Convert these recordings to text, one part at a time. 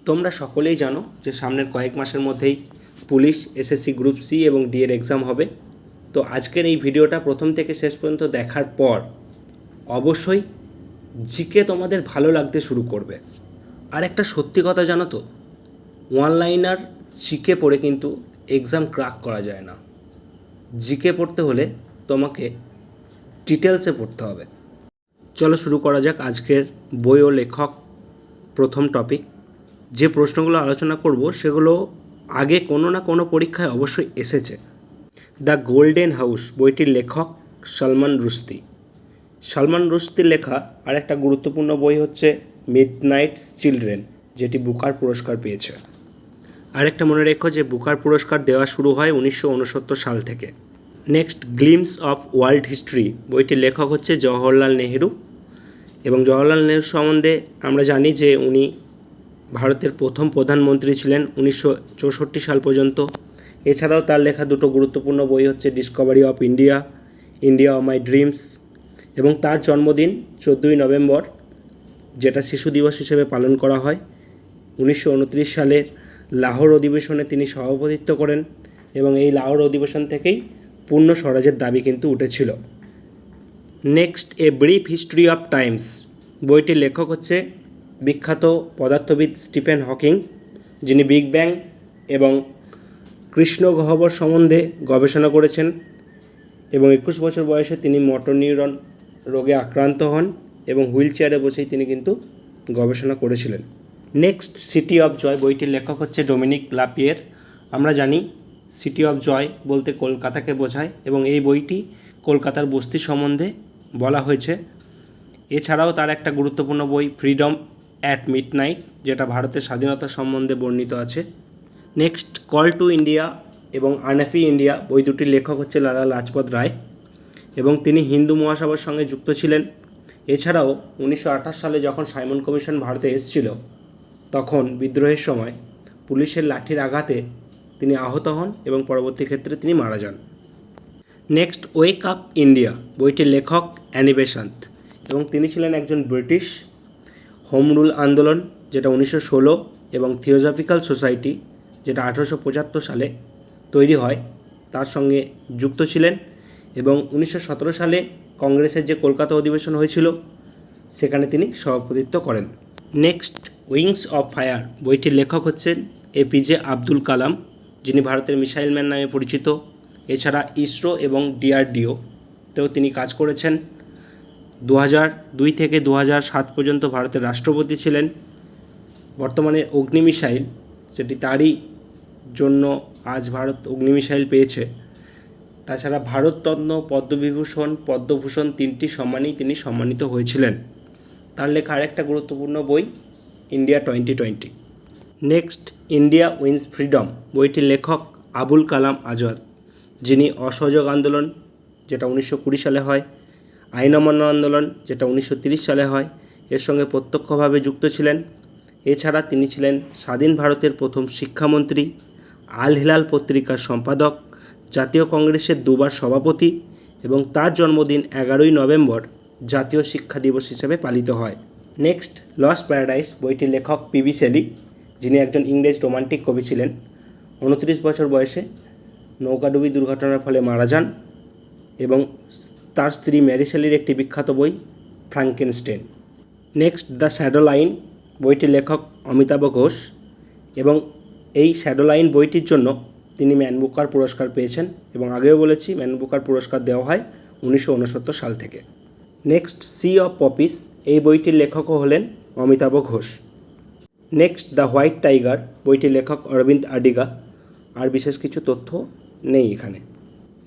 তোমরা সকলেই জানো যে সামনের কয়েক মাসের মধ্যেই পুলিশ, এসএসসি গ্রুপ সি এবং ডি এর এক্সাম হবে। তো আজকের এই ভিডিওটা প্রথম থেকে শেষ পর্যন্ত দেখার পর অবশ্যই জিকে তোমাদের ভালো লাগতে শুরু করবে। আর একটা সত্যি কথা জানো তো, ওয়ান লাইনার জিকে পড়ে কিন্তু এক্সাম ক্র্যাক করা যায় না। জিকে পড়তে হলে তোমাকে ডিটেলসে পড়তে হবে। চলো শুরু করা যাক আজকের বই ও লেখক। প্রথম টপিক, যে প্রশ্নগুলো আলোচনা করব সেগুলো আগে কোনো না কোনো পরীক্ষায় অবশ্যই এসেছে। দ্য গোল্ডেন হাউস বইটির লেখক সালমান রুশদি। সালমান রুশদির লেখা আর একটা গুরুত্বপূর্ণ বই হচ্ছে মিডনাইটস চিলড্রেন, যেটি বুকার পুরস্কার পেয়েছে। আরেকটা মনে রেখো যে বুকার পুরস্কার দেওয়া শুরু হয় 1969 সাল থেকে। Next, glimpse of world history বইটির লেখক হচ্ছে জওহরলাল নেহেরু। এবং জওহরলাল নেহেরু সম্বন্ধে আমরা জানি যে উনি ভারতের প্রথম প্রধানমন্ত্রী ছিলেন 1964 সাল পর্যন্ত। এছাড়াও তার লেখা দুটো গুরুত্বপূর্ণ বই হচ্ছে Discovery of India, India of my dreams. এবং তার জন্মদিন 14ই নভেম্বর, যেটা শিশু দিবস হিসেবে পালন করা হয়। 1929 সালের লাহোর অধিবেশনে তিনি সভাপতিত্ব করেন এবং এই লাহোর অধিবেশন থেকেই পূর্ণ স্বরাজের দাবি কিন্তু উঠেছিল। Next, a brief history of Times বইটির লেখক হচ্ছে বিখ্যাত পদার্থবিদ স্টিফেন হকিং, যিনি বিগ ব্যাং এবং কৃষ্ণ গহ্বর সম্বন্ধে গবেষণা করেছেন এবং 21 বছর বয়সে তিনি মোটর নিউরন রোগে আক্রান্ত হন এবং হুইল চেয়ারে বসেই তিনি কিন্তু গবেষণা করেছিলেন। নেক্সট, সিটি অফ জয় বইটির লেখক হচ্ছে ডোমিনিক লাপিয়ের। আমরা জানি সিটি অফ জয় বলতে কলকাতাকে বোঝায় এবং এই বইটি কলকাতার বস্তি সম্বন্ধে বলা হয়েছে। এছাড়াও তার একটা গুরুত্বপূর্ণ বই ফ্রিডম অ্যাট মিডনাইট, যেটা ভারতের স্বাধীনতা সম্বন্ধে বর্ণিত আছে। নেক্সট, কল টু ইন্ডিয়া এবং আনএফি ইন্ডিয়া বই দুটির লেখক হচ্ছে লালা লাজপত রায় এবং তিনি হিন্দু মহাসভার সঙ্গে যুক্ত ছিলেন। এছাড়াও 1928 সালে যখন সাইমন কমিশন ভারতে এসেছিল, তখন বিদ্রোহের সময় পুলিশের লাঠির আঘাতে তিনি আহত হন এবং পরবর্তী ক্ষেত্রে তিনি মারা যান। নেক্সট, ওয়েক আপ ইন্ডিয়া বইটির লেখক অ্যানি বেসান্ত এবং তিনি ছিলেন একজন ব্রিটিশ। হোম রুল আন্দোলন, যেটা 1916 এবং থিওজফিক্যাল সোসাইটি, যেটা 1875 সালে তৈরি হয়, তার সঙ্গে যুক্ত ছিলেন এবং 1917 সালে কংগ্রেসের যে কলকাতা অধিবেশন হয়েছিল সেখানে তিনি সভাপতিত্ব করেন। নেক্সট, উইংস অফ ফায়ার বইটির লেখক হচ্ছেন এপিজে আব্দুল কালাম, যিনি ভারতের মিসাইল ম্যান নামে পরিচিত। এছাড়া ইসরো এবং ডিআরডিওতেও তিনি কাজ করেছেন। 2002 থেকে 2007 পর্যন্ত ভারতের রাষ্ট্রপতি ছিলেন। বর্তমানে অগ্নি মিসাইল, সেটি তারই জন্য আজ ভারত অগ্নি মিসাইল পেয়েছে। তাছাড়া ভারতরত্ন, পদ্মবিভূষণ, পদ্মভূষণ তিনটি সম্মানেই তিনি সম্মানিত হয়েছিলেন। তার লেখা আরেকটা গুরুত্বপূর্ণ বই India 2020। Next, India wins freedom বইটির লেখক আবুল কালাম আজাদ, যিনি অসহযোগ আন্দোলন, যেটা 1920 সালে হয়, আইন অমান্য আন্দোলন, যেটা 1930 সালে হয়, এর সঙ্গে প্রত্যক্ষভাবে যুক্ত ছিলেন। এছাড়া তিনি ছিলেন স্বাধীন ভারতের প্রথম শিক্ষামন্ত্রী, আল হিলাল পত্রিকার সম্পাদক, জাতীয় কংগ্রেসের দুবার সভাপতি এবং তার জন্মদিন 11ই নভেম্বর জাতীয় শিক্ষা দিবস হিসেবে পালিত হয়। নেক্সট, লস্ট প্যারাডাইস বইটির লেখক পিবি শেলি, যিনি একজন ইংরেজ রোমান্টিক কবি ছিলেন। 29 বছর বয়সে নৌকাডুবি দুর্ঘটনার ফলে মারা যান এবং তার স্ত্রী ম্যারি শেলির একটি বিখ্যাত বই ফ্রাঙ্কেনস্টেইন। নেক্সট, দ্য শ্যাডো লাইন বইটির লেখক অমিতাভ ঘোষ এবং এই শ্যাডো লাইন বইটির জন্য তিনি ম্যান বুকার পুরস্কার পেয়েছেন এবং আগেও বলেছি ম্যান বুকার পুরস্কার দেওয়া হয় 1969 সাল থেকে। নেক্সট, সি অফ পপিস এই বইটির লেখকও হলেন Amitabh Ghosh. Next, the white tiger বইটির লেখক অরবিন্দ আডিগা। আর বিশেষ কিছু তথ্য নেই এখানে।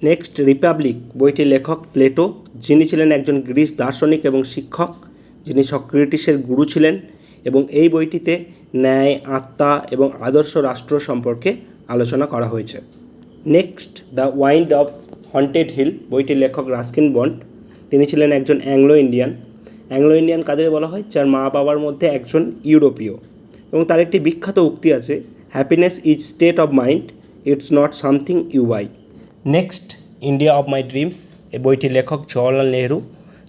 নেক্সট, রিপাবলিক বইটির লেখক প্লেটো, যিনি ছিলেন একজন গ্রিস দার্শনিক এবং শিক্ষক, যিনি সক্রেটিসের গুরু ছিলেন এবং এই বইটিতে ন্যায়, আত্মা এবং আদর্শ রাষ্ট্র সম্পর্কে আলোচনা করা হয়েছে। Next, the wind of haunted hill বইটির লেখক রাস্কিন বন্ড, তিনি ছিলেন একজন অ্যাংলো ইন্ডিয়ান। অ্যাংলো ইন্ডিয়ান কাদের বলা হয়? যার মা বাবার মধ্যে একজন ইউরোপীয় এবং তার একটি বিখ্যাত উক্তি আছে, happiness is state of mind, it's not something you buy. Next, India of my dreams এই বইটির লেখক জওহরলাল নেহেরু।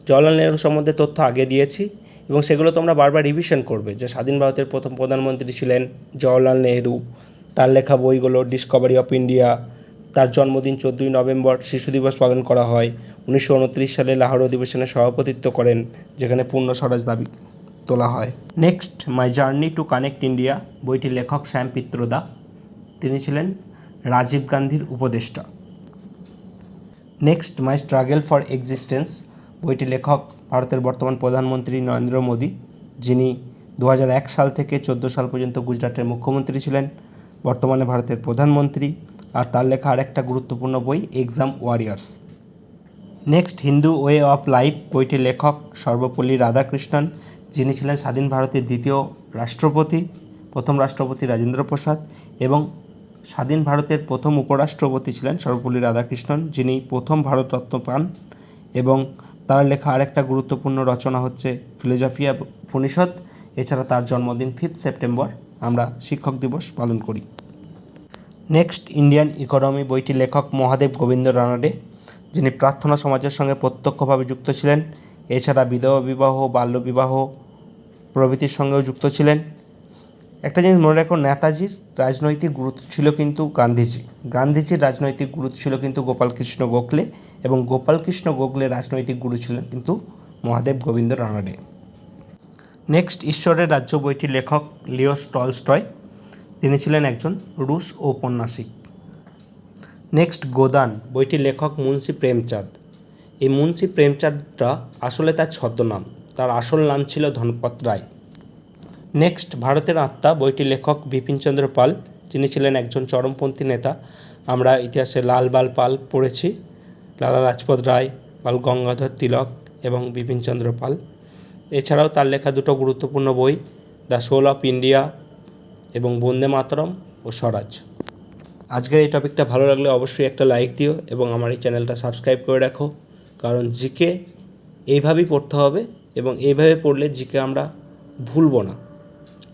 জওহরলাল নেহেরু সম্বন্ধে তথ্য আগে দিয়েছি এবং সেগুলো তোমরা বারবার রিভিশন করবে যে স্বাধীন ভারতের প্রথম প্রধানমন্ত্রী ছিলেন জওহরলাল নেহেরু, তার লেখা বইগুলো ডিসকভারি অফ ইন্ডিয়া, তার জন্মদিন 14ই নভেম্বর শিশু দিবস পালন করা হয়, 1929 সালে লাহোর অধিবেশনে সভাপতিত্ব করেন যেখানে পূর্ণ স্বরাজ দাবি তোলা হয়। Next, my journey to connect India বইটির লেখক শ্যাম পিত্রদা, তিনি ছিলেন রাজীব গান্ধীর উপদেষ্টা। Next, my struggle for existence বইটির লেখক ভারতের বর্তমান প্রধানমন্ত্রী নরেন্দ্র মোদী, যিনি 2001 সাল থেকে 14 সাল পর্যন্ত গুজরাটের মুখ্যমন্ত্রী ছিলেন, বর্তমানে ভারতের প্রধানমন্ত্রী। আর তার লেখা আরেকটা গুরুত্বপূর্ণ বই exam warriors. Next, Hindu way of life বইটির লেখক সর্বপল্লী রাধাকৃষ্ণন, যিনি ছিলেন স্বাধীন ভারতের দ্বিতীয় রাষ্ট্রপতি, প্রথম রাষ্ট্রপতি রাজেন্দ্র প্রসাদ, এবং স্বাধীন ভারতের প্রথম উপরাষ্ট্রপতি ছিলেন সর্বপল্লী রাধাকৃষ্ণন, যিনি প্রথম ভারতরত্ন পান। এবং তার লেখা আরেকটা গুরুত্বপূর্ণ রচনা হচ্ছে ফিলোজফিয়া উপনিষদ। এছাড়া তার জন্মদিন 5 সেপ্টেম্বর আমরা শিক্ষক দিবস পালন করি। নেক্সট, ইন্ডিয়ান ইকোনমি বইটির লেখক মহাদেব গোবিন্দ রানাডে, যিনি প্রার্থনা সমাজের সঙ্গে প্রত্যক্ষভাবে যুক্ত ছিলেন। এছাড়া বিধবা বিবাহ, বাল্যবিবাহ প্রভৃতির সঙ্গেও যুক্ত ছিলেন। একটা জিনিস মনে রাখো, নেতাজির রাজনৈতিক গুরুত্ব ছিল কিন্তু গান্ধীজির রাজনৈতিক গুরুত্ব ছিল কিন্তু গোপালকৃষ্ণ গোখলে, এবং গোপালকৃষ্ণ গোখলের রাজনৈতিক গুরু ছিলেন কিন্তু মহাদেব গোবিন্দ রানাডে। নেক্সট, ঈশ্বরের রাজ্য বইটির লেখক লিও টলস্টয়, তিনি ছিলেন একজন রুশ ঔপন্যাসিক। নেক্সট, গোদান বইটির লেখক মুন্সি প্রেমচাঁদ। এই মুন্সি প্রেমচাঁদটা আসলে তার ছদ্মনাম, তার আসল নাম ছিল ধনপত রায়। নেক্সট, ভারতের আত্মা বইটির লেখক বিপিনচন্দ্র পাল, যিনি ছিলেন একজন চরমপন্থী নেতা। আমরা ইতিহাসে লাল বাল পাল পড়েছি, লালা লাজপত রায়, বাল গঙ্গাধর তিলক এবং বিপিনচন্দ্র পাল। এছাড়াও তার লেখা দুটো গুরুত্বপূর্ণ বই, দ্য সোল অফ ইন্ডিয়া এবং বন্দে মাতরম ও স্বরাজ। আজকের এই টপিকটা ভালো লাগলে অবশ্যই একটা লাইক দিও এবং আমার এই চ্যানেলটা সাবস্ক্রাইব করে রাখো, কারণ জিকে এইভাবেই পড়তে হবে এবং এইভাবে পড়লে জিকে আমরা ভুলবো না।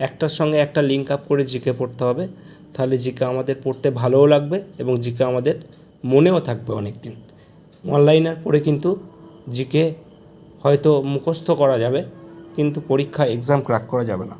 একটার সঙ্গে একটা লিঙ্ক আপ করে জিকে পড়তে হবে, তাহলে জিকে আমাদের পড়তে ভালোও লাগবে এবং জিকে আমাদের মনেও থাকবে অনেক দিন। অনলাইনের পড়ে কিন্তু জিকে হয়তো মুখস্থ করা যাবে, কিন্তু পরীক্ষা এক্সাম ক্র্যাক করা যাবে না।